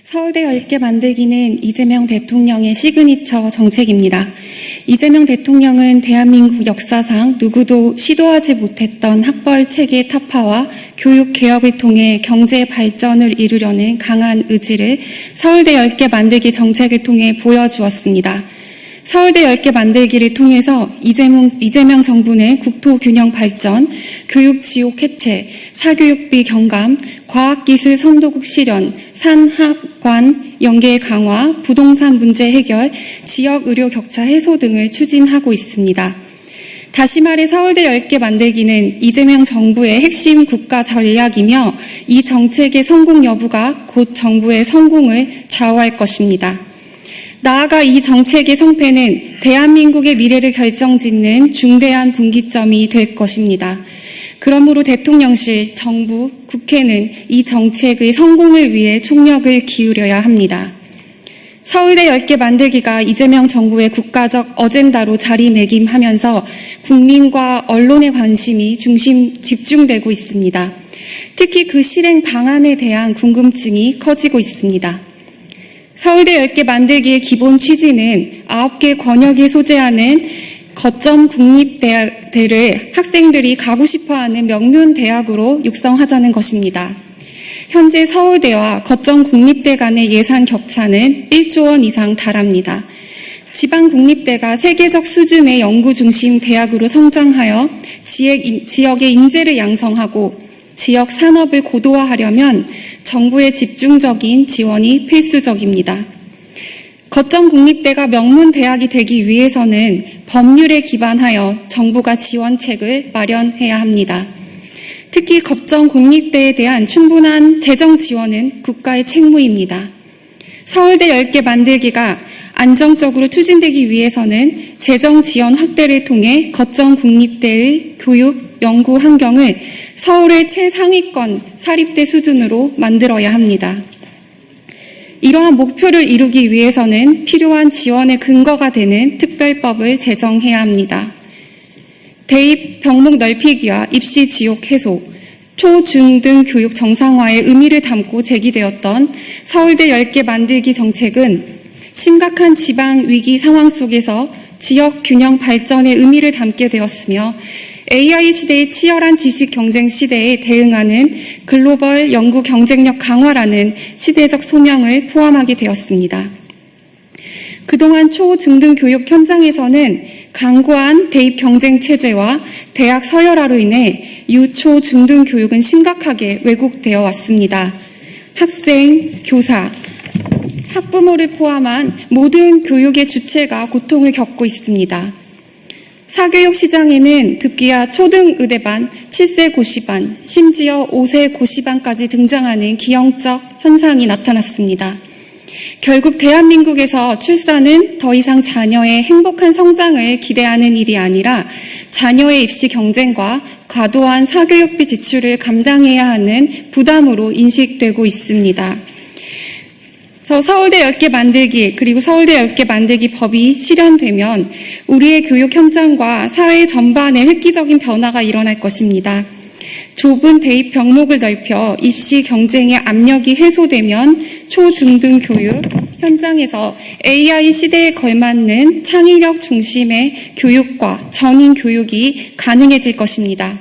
서울대 10개 만들기는 이재명 대통령의 시그니처 정책입니다. 이재명 대통령은 대한민국 역사상 누구도 시도하지 못했던 학벌 체계 타파와 교육 개혁을 통해 경제 발전을 이루려는 강한 의지를 서울대 10개 만들기 정책을 통해 보여주었습니다. 서울대 10개 만들기를 통해서 이재명 정부는 국토 균형 발전, 교육 지옥 해체, 사교육비 경감, 과학기술 선도국 실현, 산학관 연계 강화, 부동산 문제 해결, 지역 의료 격차 해소 등을 추진하고 있습니다. 다시 말해 서울대 10개 만들기는 이재명 정부의 핵심 국가 전략이며 이 정책의 성공 여부가 곧 정부의 성공을 좌우할 것입니다. 나아가 이 정책의 성패는 대한민국의 미래를 결정짓는 중대한 분기점이 될 것입니다. 그러므로 대통령실, 정부, 국회는 이 정책의 성공을 위해 총력을 기울여야 합니다. 서울대 10개 만들기가 이재명 정부의 국가적 어젠다로 자리매김하면서 국민과 언론의 관심이 집중되고 있습니다. 특히 그 실행 방안에 대한 궁금증이 커지고 있습니다. 서울대 10개 만들기의 기본 취지는 9개 권역이 소재하는 거점 국립대를 학생들이 가고 싶어하는 명문대학으로 육성하자는 것입니다. 현재 서울대와 거점 국립대 간의 예산 격차는 1조 원 이상 달합니다. 지방 국립대가 세계적 수준의 연구 중심 대학으로 성장하여 지역의 인재를 양성하고 지역 산업을 고도화하려면 정부의 집중적인 지원이 필수적입니다. 거점 국립대가 명문대학이 되기 위해서는 법률에 기반하여 정부가 지원책을 마련해야 합니다. 특히 거점 국립대에 대한 충분한 재정 지원은 국가의 책무입니다. 서울대 10개 만들기가 안정적으로 추진되기 위해서는 재정 지원 확대를 통해 거점 국립대의 교육, 연구 환경을 서울의 최상위권 사립대 수준으로 만들어야 합니다. 이러한 목표를 이루기 위해서는 필요한 지원의 근거가 되는 특별법을 제정해야 합니다. 대입 병목 넓히기와 입시 지옥 해소, 초, 중 등 교육 정상화의 의미를 담고 제기되었던 서울대 10개 만들기 정책은 심각한 지방 위기 상황 속에서 지역 균형 발전의 의미를 담게 되었으며 AI 시대의 치열한 지식 경쟁 시대에 대응하는 글로벌 연구 경쟁력 강화라는 시대적 소명을 포함하게 되었습니다. 그동안 초, 중 등 교육 현장에서는 강고한 대입 경쟁 체제와 대학 서열화로 인해 유, 초, 중 등 교육은 심각하게 왜곡되어 왔습니다. 학생, 교사, 학부모를 포함한 모든 교육의 주체가 고통을 겪고 있습니다. 사교육 시장에는 급기야 초등 의대반, 7세 고시반, 심지어 5세 고시반까지 등장하는 기형적 현상이 나타났습니다. 결국 대한민국에서 출산은 더 이상 자녀의 행복한 성장을 기대하는 일이 아니라 자녀의 입시 경쟁과 과도한 사교육비 지출을 감당해야 하는 부담으로 인식되고 있습니다. 서울대 10개 만들기 그리고 서울대 10개 만들기 법이 실현되면 우리의 교육 현장과 사회 전반에 획기적인 변화가 일어날 것입니다. 좁은 대입 병목을 넓혀 입시 경쟁의 압력이 해소되면 초, 중 등 교육 현장에서 AI 시대에 걸맞는 창의력 중심의 교육과 전인 교육이 가능해질 것입니다.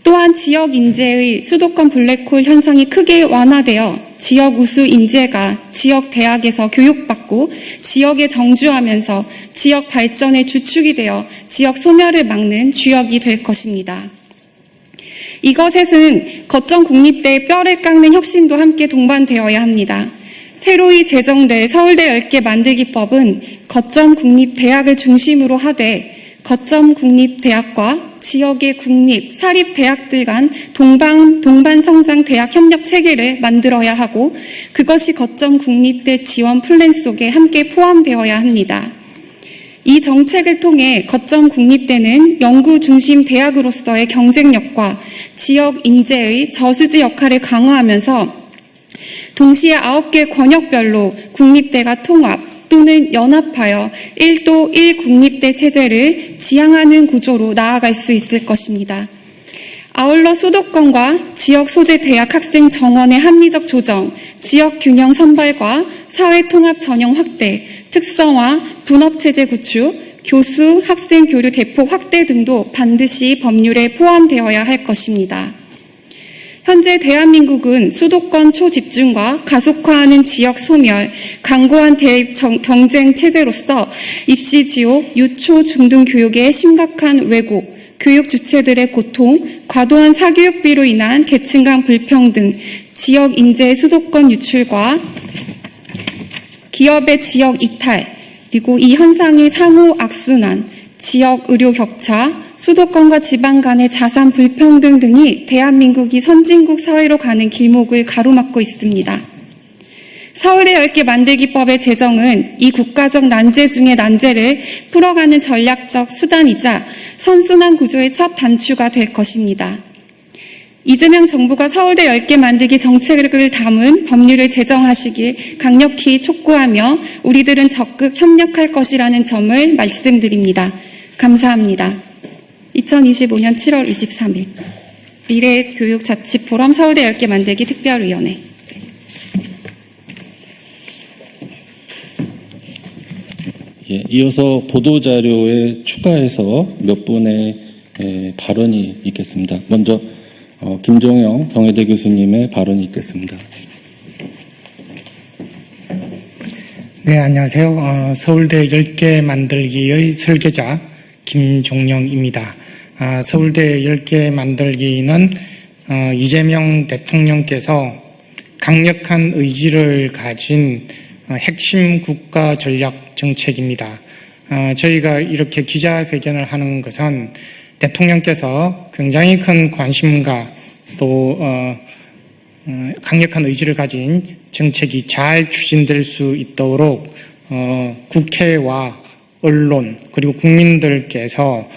또한 지역 인재의 수도권 블랙홀 현상이 크게 완화되어 지역 우수 인재가 지역 대학에서 교육받고 지역에 정주하면서 지역 발전의 주축이 되어 지역 소멸을 막는 주역이 될 것입니다. 이것에는 거점 국립대의 뼈를 깎는 혁신도 함께 동반되어야 합니다. 새로이 제정될 서울대 10개 만들기법은 거점 국립대학을 중심으로 하되 거점 국립대학과 지역의 국립, 사립대학들 간 동반성장 대학 협력 체계를 만들어야 하고 그것이 거점 국립대 지원 플랜 속에 함께 포함되어야 합니다. 이 정책을 통해 거점 국립대는 연구 중심 대학으로서의 경쟁력과 지역 인재의 저수지 역할을 강화하면서 동시에 9개 권역별로 국립대가 통합 또는 연합하여 1도 1국립대 체제를 지향하는 구조로 나아갈 수 있을 것입니다. 아울러 수도권과 지역 소재 대학 학생 정원의 합리적 조정, 지역 균형 선발과 사회 통합 전형 확대, 특성화, 분업체제 구축, 교수, 학생 교류 대폭 확대 등도 반드시 법률에 포함되어야 할 것입니다. 현재 대한민국은 수도권 초집중과 가속화하는 지역 소멸, 강고한 대입 경쟁 체제로서 입시 지옥, 유초 중등 교육의 심각한 왜곡, 교육 주체들의 고통, 과도한 사교육비로 인한 계층 간 불평등, 지역 인재 수도권 유출과 기업의 지역 이탈, 그리고 이 현상의 상호 악순환, 지역 의료 격차, 수도권과 지방 간의 자산 불평등 등이 대한민국이 선진국 사회로 가는 길목을 가로막고 있습니다. 서울대 10개 만들기법의 제정은 이 국가적 난제 중의 난제를 풀어가는 전략적 수단이자 선순환 구조의 첫 단추가 될 것입니다. 이재명 정부가 서울대 10개 만들기 정책을 담은 법률을 제정하시길 강력히 촉구하며 우리들은 적극 협력할 것이라는 점을 말씀드립니다. 감사합니다. 2025년 7월 23일 미래교육자치포럼 서울대 10개 만들기 특별위원회. 예, 이어서 보도자료에 추가해서 몇 분의 발언이 있겠습니다. 먼저 김종영 경희대 교수님의 발언이 있겠습니다. 네, 안녕하세요. 서울대 10개 만들기의 설계자 김종영입니다. 서울대 10개 만들기는 이재명 대통령께서 강력한 의지를 가진 핵심 국가 전략 정책입니다. 저희가 이렇게 기자회견을 하는 것은 대통령께서 굉장히 큰 관심과 또 강력한 의지를 가진 정책이 잘 추진될 수 있도록 국회와 언론 그리고 국민들께서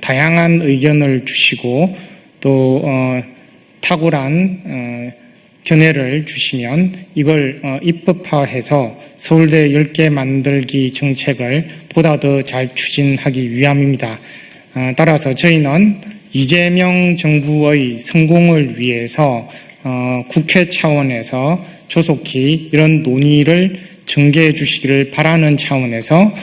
다양한 의견을 주시고 또 탁월한 견해를 주시면 이걸 입법화해서 서울대 10개 만들기 정책을 보다 더 잘 추진하기 위함입니다. 따라서 저희는 이재명 정부의 성공을 위해서 국회 차원에서 조속히 이런 논의를 전개해 주시기를 바라는 차원에서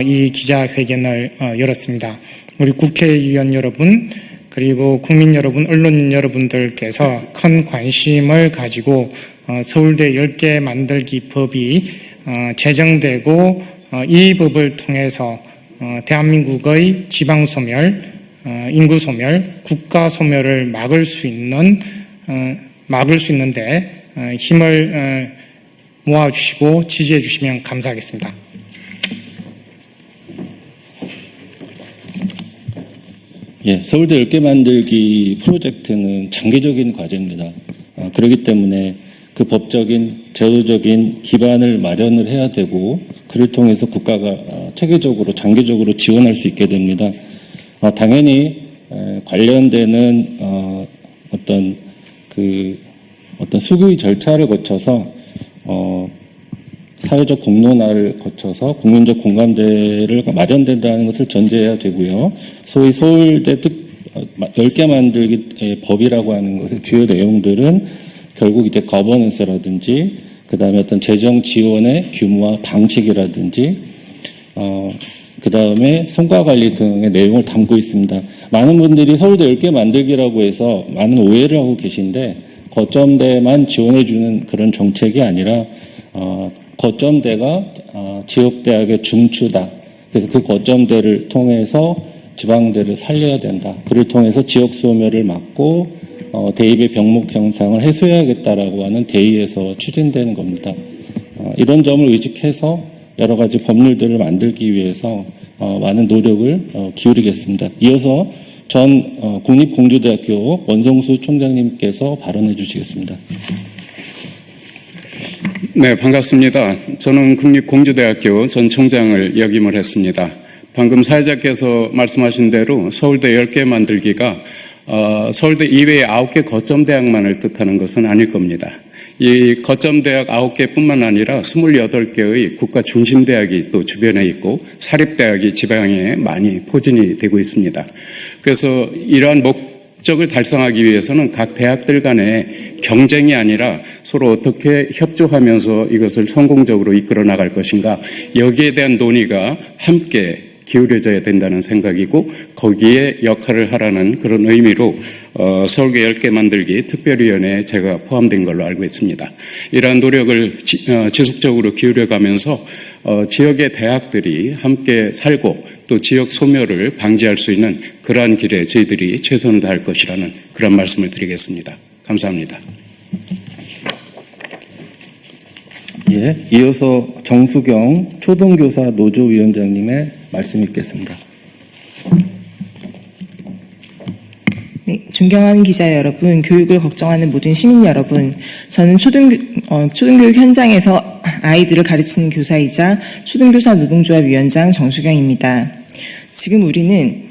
이 기자회견을 열었습니다. 우리 국회의원 여러분 그리고 국민 여러분, 언론 여러분들께서 큰 관심을 가지고 서울대 10개 만들기 법이 제정되고 이 법을 통해서 대한민국의 지방소멸, 인구소멸, 국가소멸을 막을 수 있는데 힘을 모아주시고 지지해 주시면 감사하겠습니다. 예, 서울대 10개 만들기 프로젝트는 장기적인 과제입니다. 그렇기 때문에 그 법적인, 제도적인 기반을 마련을 해야 되고 그를 통해서 국가가 체계적으로, 장기적으로 지원할 수 있게 됩니다. 당연히 관련되는 어떤 수교의 절차를 거쳐서 사회적 공론화를 거쳐서 국민적 공감대를 마련된다는 것을 전제해야 되고요. 소위 서울대 10개 만들기 법이라고 하는 것의 주요 내용들은 결국 이제 거버넌스라든지 그다음에 어떤 재정 지원의 규모와 방식이라든지 그다음에 성과 관리 등의 내용을 담고 있습니다. 많은 분들이 서울대 10개 만들기라고 해서 많은 오해를 하고 계신데 거점대만 지원해주는 그런 정책이 아니라 거점대가 지역대학의 중추다. 그래서 그 거점대를 통해서 지방대를 살려야 된다. 그를 통해서 지역 소멸을 막고 대입의 병목 현상을 해소해야겠다라고 하는 대의에서 추진되는 겁니다. 이런 점을 의식해서 여러 가지 법률들을 만들기 위해서 많은 노력을 기울이겠습니다. 이어서 전 국립공주대학교 원성수 총장님께서 발언해 주시겠습니다. 네, 반갑습니다. 저는 국립공주대학교 전 총장을 역임을 했습니다. 방금 사회자께서 말씀하신 대로 서울대 10개 만들기가 서울대 이외의 9개 거점대학만을 뜻하는 것은 아닐 겁니다. 이 거점대학 9개뿐만 아니라 28개의 국가 중심대학이 또 주변에 있고 사립대학이 지방에 많이 포진이 되고 있습니다. 그래서 이러한 목적을 달성하기 위해서는 각 대학들 간의 경쟁이 아니라 서로 어떻게 협조하면서 이것을 성공적으로 이끌어 나갈 것인가, 여기에 대한 논의가 함께 기울여져야 된다는 생각이고, 거기에 역할을 하라는 그런 의미로 서울대 10개 만들기 특별위원회에 제가 포함된 걸로 알고 있습니다. 이러한 노력을 지속적으로 기울여가면서 지역의 대학들이 함께 살고 또 지역 소멸을 방지할 수 있는 그러한 길에 저희들이 최선을 다할 것이라는 그런 말씀을 드리겠습니다. 감사합니다. 예, 이어서 정수경 초등교사 노조위원장님의 말씀 있겠습니다. 네, 존경하는 기자 여러분, 교육을 걱정하는 모든 시민 여러분, 저는 초등교육 현장에서 아이들을 가르치는 교사이자 초등교사 노동조합 위원장 정수경입니다. 지금 우리는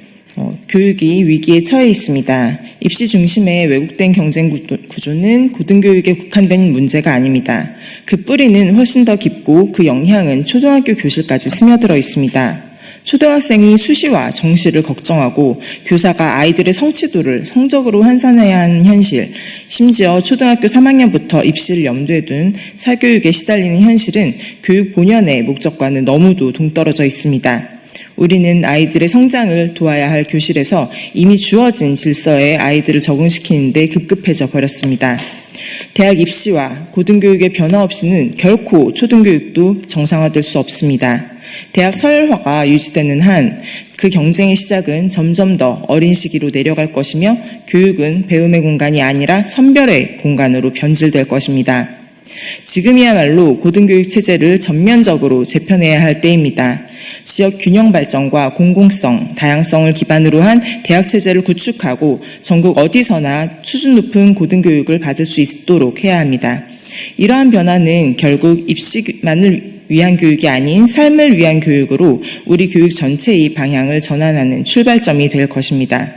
교육이 위기에 처해 있습니다. 입시 중심의 왜곡된 경쟁 구조는 고등교육에 국한된 문제가 아닙니다. 그 뿌리는 훨씬 더 깊고 그 영향은 초등학교 교실까지 스며들어 있습니다. 초등학생이 수시와 정시를 걱정하고 교사가 아이들의 성취도를 성적으로 환산해야 하는 현실, 심지어 초등학교 3학년부터 입시를 염두에 둔 사교육에 시달리는 현실은 교육 본연의 목적과는 너무도 동떨어져 있습니다. 우리는 아이들의 성장을 도와야 할 교실에서 이미 주어진 질서에 아이들을 적응시키는 데 급급해져 버렸습니다. 대학 입시와 고등교육의 변화 없이는 결코 초등교육도 정상화될 수 없습니다. 대학 서열화가 유지되는 한 그 경쟁의 시작은 점점 더 어린 시기로 내려갈 것이며 교육은 배움의 공간이 아니라 선별의 공간으로 변질될 것입니다. 지금이야말로 고등교육 체제를 전면적으로 재편해야 할 때입니다. 지역 균형 발전과 공공성, 다양성을 기반으로 한 대학 체제를 구축하고 전국 어디서나 수준 높은 고등교육을 받을 수 있도록 해야 합니다. 이러한 변화는 결국 입시만을 위한 교육이 아닌 삶을 위한 교육으로 우리 교육 전체의 방향을 전환하는 출발점이 될 것입니다.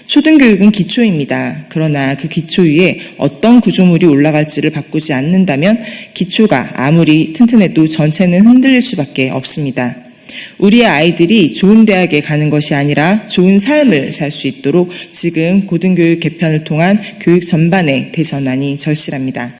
초등교육은 기초입니다. 그러나 그 기초 위에 어떤 구조물이 올라갈지를 바꾸지 않는다면 기초가 아무리 튼튼해도 전체는 흔들릴 수밖에 없습니다. 우리의 아이들이 좋은 대학에 가는 것이 아니라 좋은 삶을 살 수 있도록 지금 고등교육 개편을 통한 교육 전반의 대전환이 절실합니다.